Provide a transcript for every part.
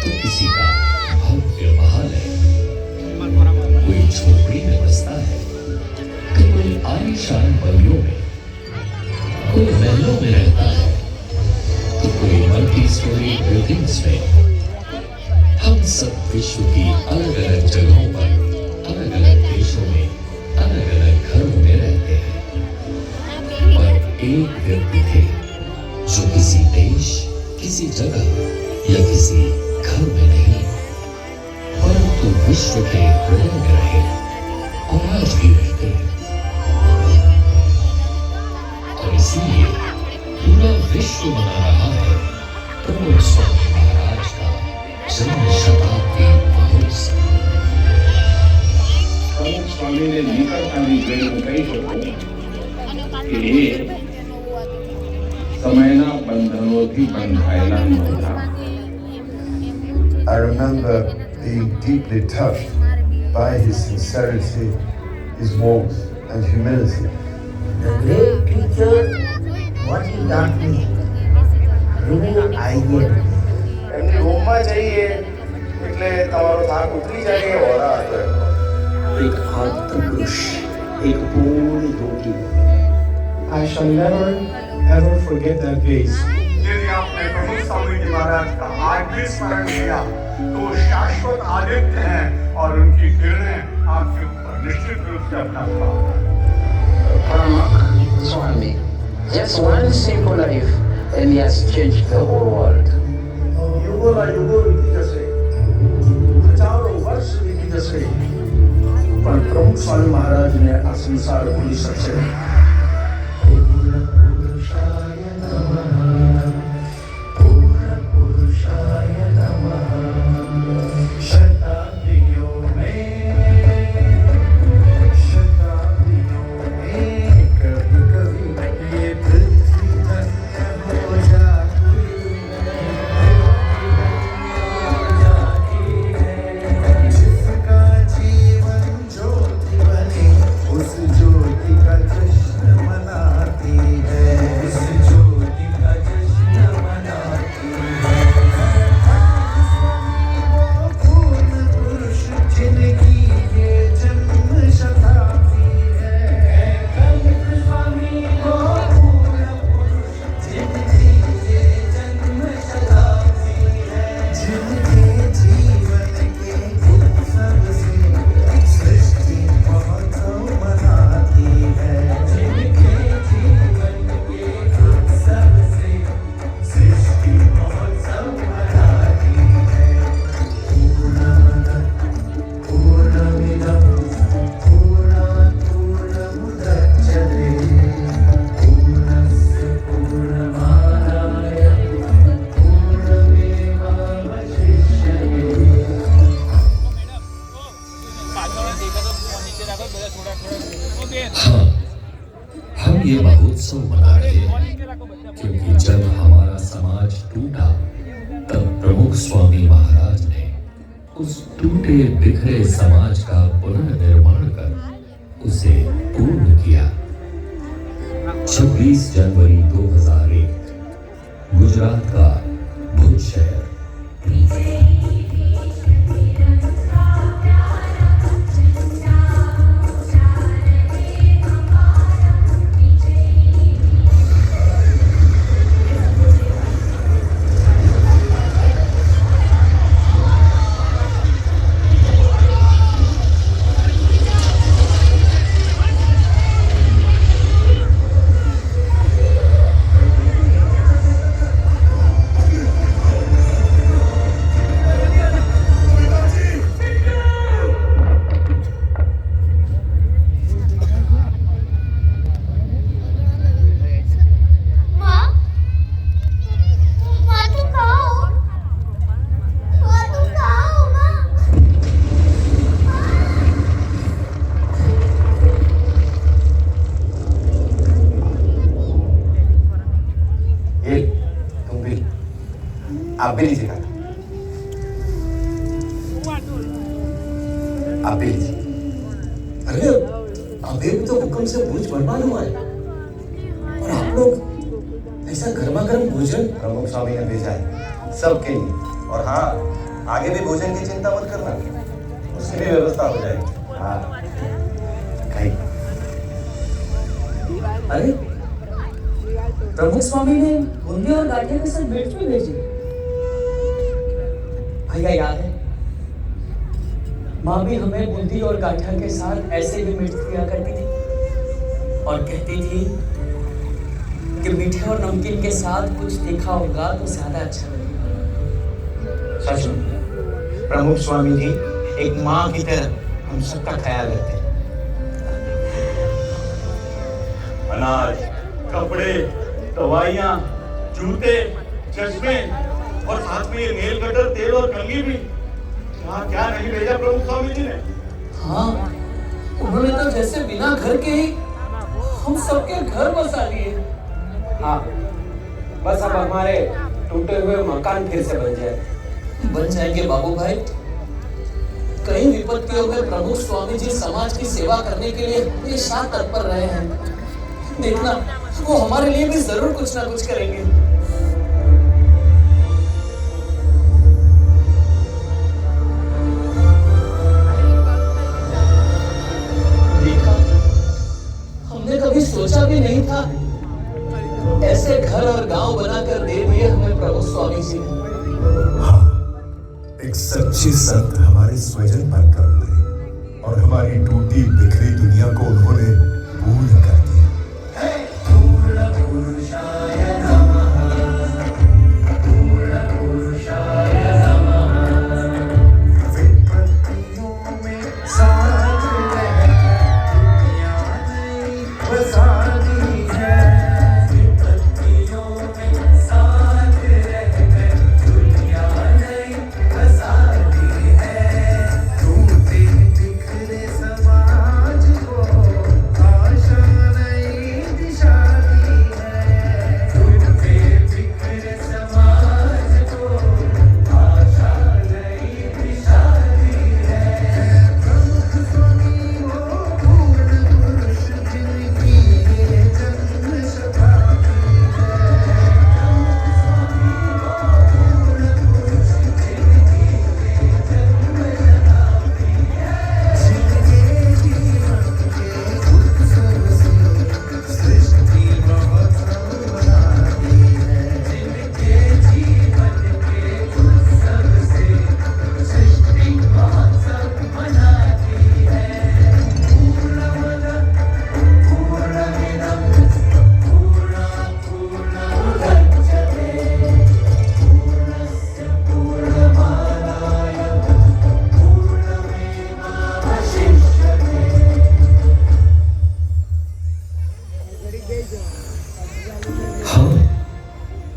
तो किसी का भव्य महल है, कोई झोपड़ी में बसता है तो कोई आलीशान बंगलों में, कोई महलों में रहता है तो कोई मल्टी स्टोरी बिल्डिंग्स में। हम सब विश्व की अलग अलग जगहों पर, अलग अलग देशों में, अलग अलग घरों में रहते हैं, पर एक व्यक्ति थे जो किसी देश, किसी जगह या किसी घर में नहीं, परंतु विश्व के हृदय में रहे और आज भी रहते हैं। और इसीलिए पूरा विश्व मना रहा है प्रमोद स्वामी महाराज का जन्म शताब्दी महोत्सव। प्रमोद स्वामी ने लेकर आनी प्रेरणा कही कि समयना बंधनोधि बंधायला नव्हता. I remember being deeply touched by his sincerity, his warmth and humility. The great teacher, what he taught me, remain ideal. એમની રૂમમાં જઈએ એટલે તમારો થાક ઉતરી જાય કે હોરા હતો. एक आत्मपुरुष, एक पूर्ण योगी। I shall never ever forget that gaze. यदि आपने प्रमुख स्वामी जी महाराज का आज भी स्मरण किया तो शाश्वत आदित्य हैं और उनकी किरणें आपके ऊपर निश्चित रूप से अपना Pramuk Swami, just one simple life and he has changed the whole world. યુગોના યુગો વીતી જશે, હજારો વર્ષ વીતી જશે, પણ પ્રમુખ સ્વામી મહારાજને આ સંસાર ભૂલી શકશે નહીં. हाँ, हम ये महोत्सव मना रहे हैं क्योंकि जब हमारा समाज टूटा तब प्रमुख स्वामी महाराज ने उस टूटे बिखरे समाज का पुनर्निर्माण कर उसे पूर्ण किया। 26 जनवरी 2001 गुजरात का भुज शहर। आप भी लीजिएगा, आप भी लीजिए। अरे अभी भी तो हुक्म से भुज बर्बाद हुआ है और आप लोग ऐसा गर्मा गर्म भोजन। प्रमुख स्वामी ने भेजा है सबके लिए। और हाँ, आगे भी भोजन की चिंता मत करना, उसकी भी व्यवस्था हो जाएगी। हाँ खाई। अरे प्रमुख स्वामी ने बूंदी और गाठिया के साथ भेंट क्यों भेजी? भैया याद है माँ भी हमें बूंदी और गाठिया के साथ ऐसे भी भेंट किया करती थी और कहती थी कि मीठे और नमकीन के साथ कुछ तीखा होगा तो ज्यादा अच्छा लगेगा। सच में प्रमुख स्वामी जी एक माँ की तरह हम सबका ख्याल रखते हैं। अनाज, कपड़े, दवाइयाँ, जूते, चश्मे और साथ में ये नेल कटर, तेल और कंघी भी। यहाँ क्या नहीं भेजा प्रमुख स्वामी जी ने? हाँ, उन्होंने तो जैसे बिना घर के ही हम सबके घर बसा लिए। हाँ, बस अब हमारे टूटे हुए मकान फिर से बन जाएंगे बाबू भाई। कई विपत्तियों में प्रमुख स्वामी जी समाज की सेवा करने के लिए हमेशा तत्पर रहे हैं। देखना वो हमारे लिए भी जरूर कुछ ना कुछ करेंगे। देखा, हमने कभी सोचा भी नहीं था ऐसे घर और गांव बनाकर दे दिए हमें प्रभु स्वामी जी ने। हाँ, एक सच्ची संत हमारे स्वजन बनकर उभरे और हमारी टूटी बिखरी दुनिया को उन्होंने पूर्ण कर दिया।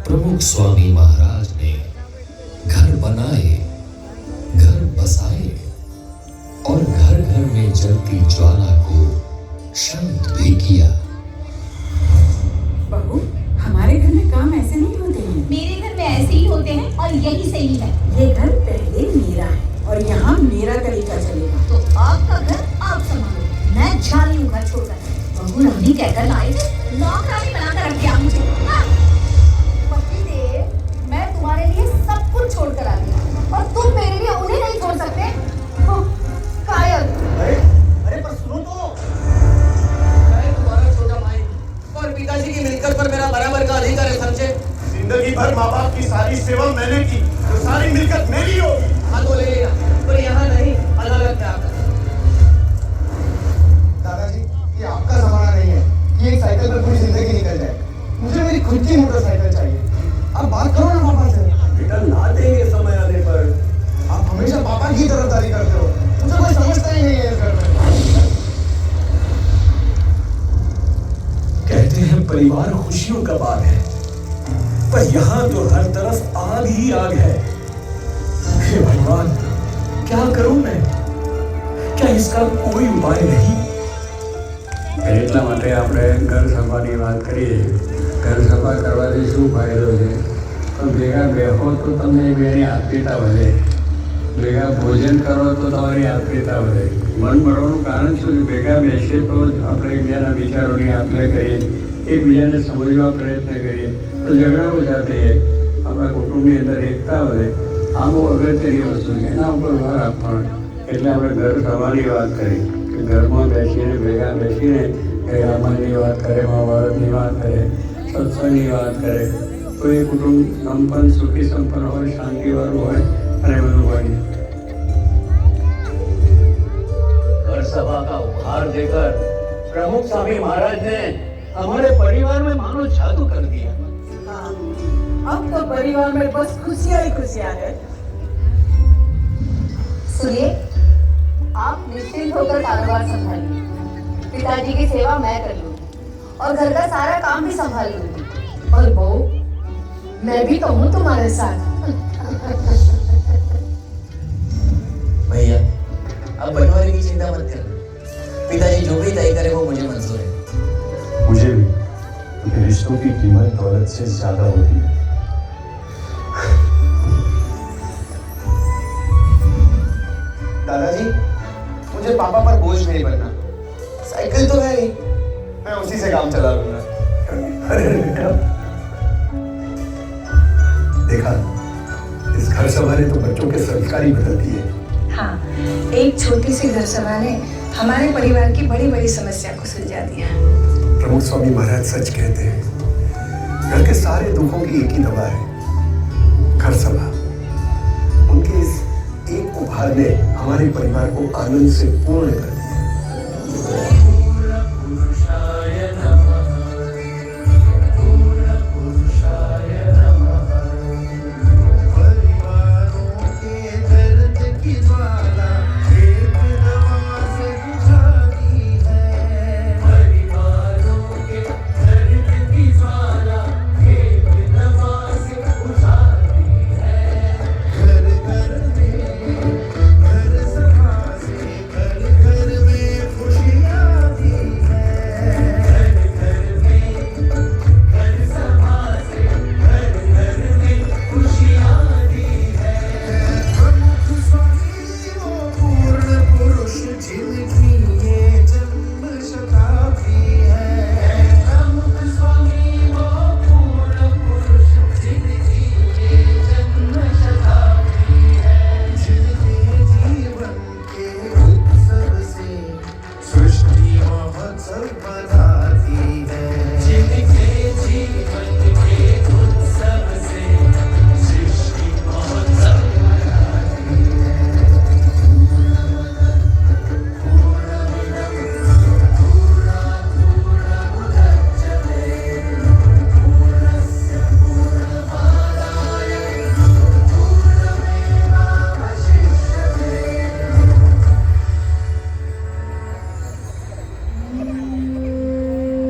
प्रमुख स्वामी महाराज ने घर बनाए, घर बसाए और घर घर में जलती ज्वाला को शांत भी किया। बहू, हमारे घर में काम ऐसे नहीं होते हैं। मेरे घर में ऐसे ही होते हैं और यही सही है। ये घर पहले मेरा है और यहाँ मेरा तरीका चलेगा। तो आपका घर आप संभालो, मैं जा रही हूँ घर छोड़कर। बहू रमनी कहकर लाए थे, नौकरानी बनाकर रख दिया मुझे। मैं तुम्हारे लिए सब कुछ छोड़कर आ गया और तुम मेरे लिए उन्हें नहीं छोड़ सकते। कायर। अरे पर सुनो तो, मैं तुम्हारा छोटा भाई और पिताजी की मिलकत पर मेरा बराबर का अधिकार है, समझे? जिंदगी भर माँ बाप की सारी सेवा मैंने की, तो सारी मिलकत मेरी होगी। हाँ तो ले लेना, पर यहाँ नहीं, अलग में आकर। दादाजी, ये आपका जमाना नहीं है कि एक साइकिल पर पूरी जिंदगी निकल जाए। मुझे मेरी खुद की मोटरसाइकिल चाहिए। आप बात करो ना पापा से। बेटा ला देंगे समय आने पर। आप हमेशा पापा की तरफदारी करते हो, मुझे कोई समझता ही नहीं है इस घर में। कहते हैं परिवार खुशियों का बाग है, पर यहाँ तो हर तरफ आग ही आग है। हे भगवान, क्या करूं मैं? क्या इसका कोई उपाय नहीं? એટલા માટે આપણે ઘર સભાની વાત કરીએ। ઘર સભા કરવાથી શું ફાયદો છે? તો ભેગા બેહો તો તમને બેની આત્મીયતા વધે, ભેગા ભોજન કરો તો તમારી આત્મીયતા વધે। મન મળવાનું કારણ શું છે? ભેગા બેસીએ તો આપણે એકબીજાના વિચારોની આપ-લે કરીએ, એકબીજાને સમજવા પ્રયત્ન કરીએ તો ઝઘડા ઓછા થઈએ, આપણા કુટુંબની અંદર એકતા વધે। આમ અગત્યની વસ્તુ છે એના ઉપર ભાર આપવાનો. એટલે આપણે ઘર સભાની વાત કરી કે ઘરમાં બેસીને ભેગા બેસીને એ રામાયણની વાત કરે, મહાભારતની વાત કરે, સત્સંગની વાત કરે તો એ કુટુંબ સંપન્ન, સુખી સંપન્ન હોય, શાંતિવાળું હોય અને બધું હોય. घर सभा का उपहार देकर प्रमुख स्वामी महाराज ने हमारे परिवार में मानो जादू कर दिया. हाँ, अब तो परिवार में बस खुशियाँ ही खुशियाँ है. सुनिए, आप निश्चिंत होकर कारोबार संभालिए. पिताजी की सेवा मैं कर लूंगी और घर का सारा काम भी संभाल लूंगी. और बहू, मैं भी तो हूँ तुम्हारे साथ. भैया, आप बंटवारे की चिंता मत करना. पिताजी जो भी तय करे वो मुझे मंजूर है. मुझे भी, क्योंकि रिश्तों की कीमत दौलत से ज्यादा होती है. दादाजी, मुझे पापा पर बोझ नहीं बनना. साइकिल तो है ही, मैं उसी से काम चला लूंगा. अरे बेटा, देखा, इस घर सभा ने तो बच्चों के संस्कार ही बदल दिए. हाँ, एक छोटी सी घर सभा ने हमारे परिवार की बड़ी बड़ी समस्या को सुलझा दिया. प्रमुख स्वामी महाराज सच कहते हैं, घर के सारे दुखों की एक ही दवा है, घर सभा. उनके इस एक उपहार ने हमारे परिवार को आनंद से पूर्ण कर दिया.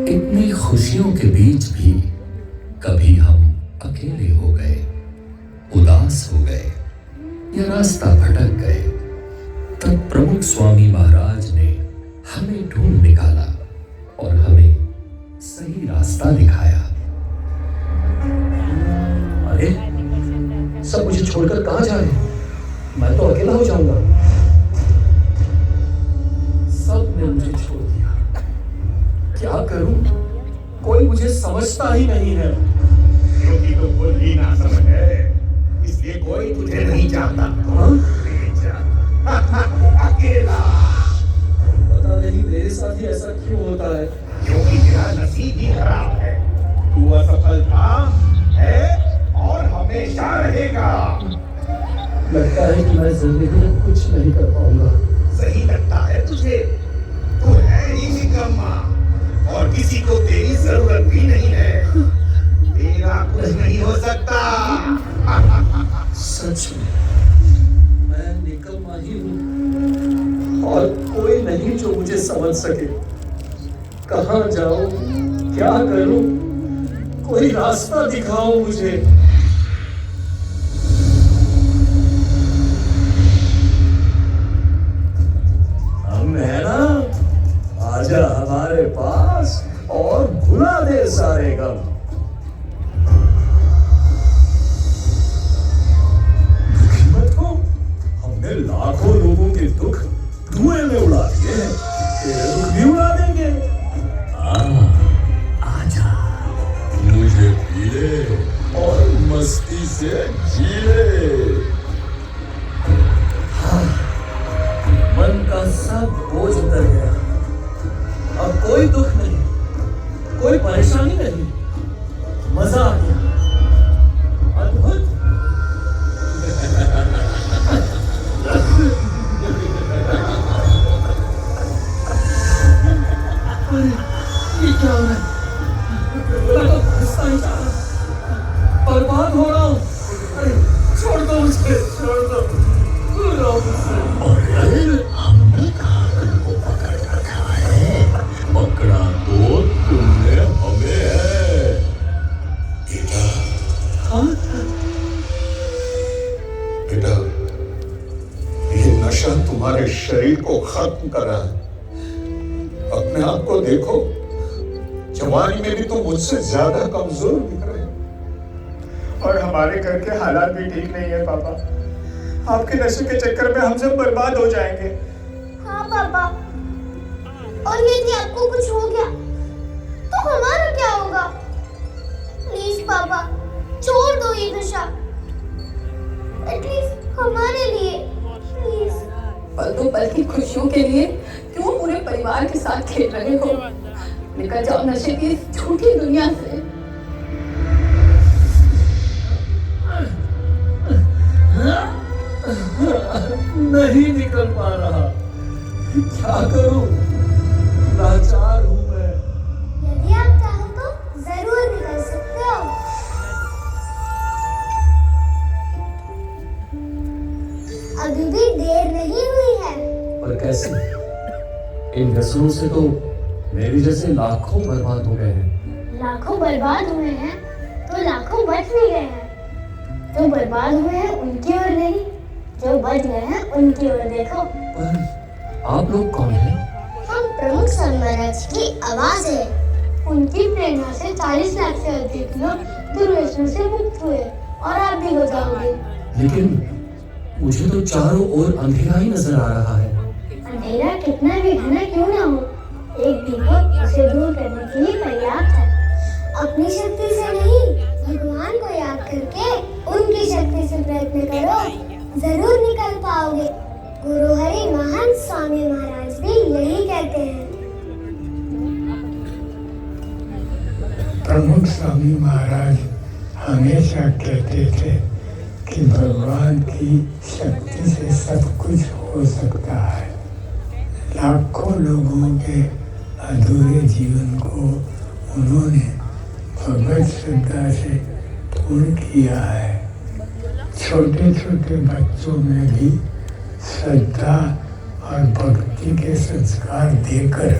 इतनी खुशियों के बीच भी कभी हम अकेले हो गए, उदास हो गए या रास्ता भटक गए, तब प्रमुख स्वामी महाराज ने हमें ढूंढ निकाला और हमें सही रास्ता दिखाया. अरे, सब मुझे छोड़कर कहाँ जा रहे हैं? मैं तो अकेला हो जाऊंगा. सब ने मुझे छोड़ दिया. क्या करूं? कोई मुझे समझता ही नहीं है. क्योंकि तो खुद ही ना समझ है, इसलिए कोई तुझे नहीं जानता. अकेला. पता नहीं मेरे साथ ही ऐसा क्यों होता है. क्योंकि तेरा नसीब ही खराब है. तू असफल था, है और हमेशा रहेगा. लगता है कि मैं जिंदगी में कुछ नहीं कर पाऊंगा. सही लगता है तुझे? तू है ही निकम्मा और किसी को तेरी जरूरत भी नहीं है. तेरा कुछ नहीं हो सकता. सच में मैं निकम्मा ही हूँ और कोई नहीं जो मुझे समझ सके. कहाँ जाऊं, क्या करूं, कोई रास्ता दिखाओ मुझे. हम है ना, आजा हमारे पास और भुला दे सारे गम. दुखी मत हो, हमने लाखों लोगों के दुख धुएं में उड़ा दिए हैं, तेरे दुख भी उड़ा देंगे. आजा, मुझे पी ले और मस्ती से जी ले. तुम्हारे शरीर को खत्म कर रहा है। अपने आप को देखो, जवानी में भी तुम मुझसे ज्यादा कमजोर दिख रहे हो। और हमारे घर के हालात भी ठीक नहीं है पापा। आपके नशे के चक्कर में हम सब बर्बाद हो जाएंगे। हाँ पापा, और यदि आपको कुछ हो गया तो हमारा क्या होगा? प्लीज पापा, छोड़ दो ये नशा, एटलीस्ट हमारे लिए, प्लीज। पल दो पल की खुशियों के लिए क्यों पूरे परिवार के साथ खेल रहे हो? निकल जाओ नशे की इस झूठी दुनिया से। नहीं निकल पा रहा, क्या करूं? लाचार हूं मैं। यदि आप चाहो तो जरूर निकल सकते हो। अभी भी देर नहीं हुई है। पर कैसे? इन व्यसनों से तो मेरी जैसे लाखों बर्बाद हो गए हैं। लाखों बर्बाद हुए हैं तो लाखों बच भी गए हैं। जो बर्बाद हुए हैं उनकी ओर नहीं, जो बच गए हैं उनकी ओर देखो। पर आप लोग कौन हैं? हम प्रमुख स्वामी महाराज की आवाज है। उनकी प्रेरणा से 40 लाख से अधिक लोग दुर्व्यसनों से मुक्त हुए और आप भी हो जाओगे। लेकिन मुझे तो चारों ओर अंधेरा ही नजर आ रहा है। अंधेरा कितना भी घना क्यों ना हो, एक दीपक उसे दूर करने के लिए पर्याप्त है। अपनी शक्ति से नहीं, भगवान को याद करके उनकी शक्ति से प्रयत्न करो, जरूर निकल पाओगे। गुरु हरि महान स्वामी महाराज भी यही कहते हैं। प्रमुख स्वामी महाराज हमेशा कहते थे कि भगवान की शक्ति से सब कुछ हो सकता है। लाखों लोगों के अधूरे जीवन को उन्होंने भगवत श्रद्धा से पूर्ण किया है। छोटे छोटे बच्चों में भी श्रद्धा और भक्ति के संस्कार देकर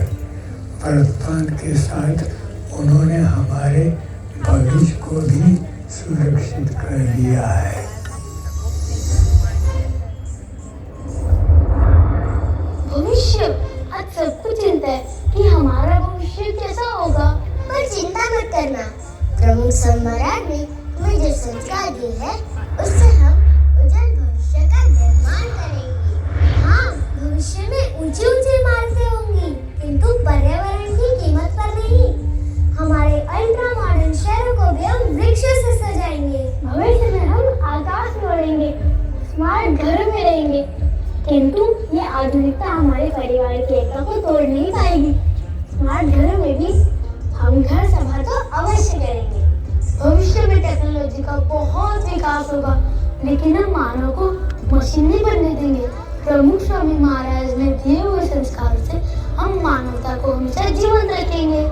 वर्तमान के साथ उन्होंने हमारे भविष्य को भी सुरक्षित कर दिया है। भविष्य, आज सबको चिंता है कि हमारा भविष्य कैसा होगा। पर चिंता मत करना, प्रमुख स्वामी महाराज ने हमें जो संस्कार दिए है उससे हम उज्जवल भविष्य का निर्माण करेंगे। हाँ, भविष्य में ऊंची ऊंची इमारतें होंगी, किंतु पर्यावरण की कीमत पर नहीं। हमारे अल्ट्रा मॉडर्न शहरों को भी हम वृक्षों से सजाएंगे। भविष्य में हम आकाश में उड़ेंगे, स्मार्ट घरों में रहेंगे, किंतु ये आधुनिकता हमारे परिवार की एकता को तोड़ नहीं पाएगी। स्मार्ट घरों में भी हम घर सभा तो अवश्य करेंगे। भविष्य में टेक्नोलॉजी का बहुत विकास होगा, लेकिन हम मानव को मशीन नहीं बनने देंगे। प्रमुख स्वामी महाराज ने दिए हुए संस्कार से हम मानवता को हमेशा जीवंत रखेंगे।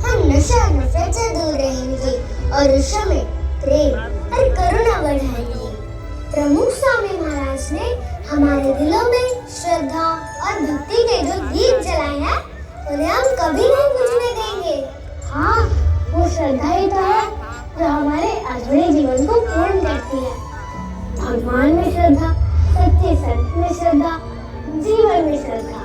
हम नशा और नफरत से दूर रहेंगे और विश्व में प्रेम और करुणा बढ़ाएंगे। प्रमुख स्वामी महाराज ने हमारे दिलों में श्रद्धा और भक्ति के जो दीप जलाए हैं, उन्हें हम कभी नहीं बुझने देंगे। हाँ, वो श्रद्धा ही तो है जो हमारे अधूरे जीवन को पूर्ण करती है। भगवान में श्रद्धा, सच्चे संत में श्रद्धा, जीवन में श्रद्धा।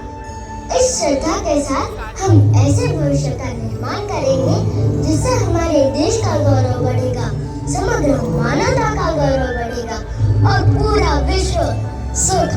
इस श्रद्धा के साथ हम ऐसे भविष्य का निर्माण करेंगे जिससे हमारे देश का गौरव बढ़ेगा, समग्र मानवता का गौरव बढ़ेगा और पूरा विश्व सुख